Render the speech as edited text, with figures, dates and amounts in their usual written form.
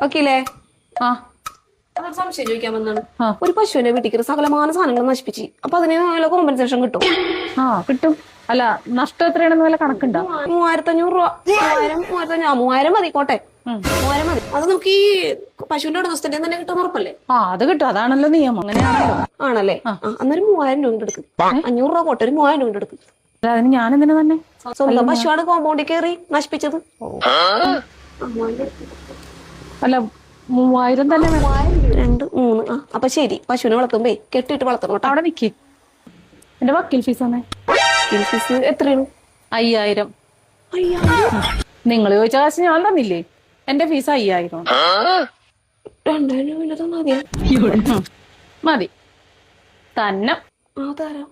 ഓക്കെല്ലേ? ആ അതൊരു സംശയം ചോദിക്കാൻ വന്നാണ്. ആ. ഒരു പശുവിനെ വീട്ടിൽ സകലമാന സാധനങ്ങൾ നശിപ്പിച്ച് അപ്പൊ അതിന് കോമ്പൻസേഷൻ കിട്ടും? ആ കിട്ടും. അല്ല, നഷ്ടം എത്രയാണെന്ന് വല്ല കണക്കുണ്ടോ? 3500 രൂപ. 3000 മതി, കോട്ടെ. 3000 മതി. അത് നമുക്ക് ഈ പശുവിന്റെ ഉടമസ്ഥന്റെ തന്നെ കിട്ടുന്ന ഉറപ്പല്ലേ? ആ അത് കിട്ടും, അതാണല്ലോ നിയമം. അങ്ങനെയാണല്ലോ. ആണല്ലേ? അന്നേരം 3000 രൂപ എടുക്കും. 500 രൂപ കോട്ടെ, ഒരു 3000 രൂപ എടുക്കും. അതിന് ഞാൻ എന്തിനാ തന്നെ? സ്വന്തം പശുവാണ് കോമ്പൗണ്ടിൽ കയറി നശിപ്പിച്ചത്. അല്ല, 3000 തന്നെ വേണം. 2, 3. അപ്പൊ ശരി, പശുവിനെ വളർത്തുമ്പോ കെട്ടിയിട്ട് വളർത്തണം കേട്ടോ. അവിടെ നിക്ക്. എന്റെ വക്കീൽ ഫീസ് തന്നെ. ഫീസ് എത്രയാണ്? 5000. നിങ്ങൾ ചോദിച്ച കാശ് ഞാൻ തന്നില്ലേ? എന്റെ ഫീസ് 5000. 2000 രൂപ തന്നാ മതിയോ? മതി തന്നെ. തരാം.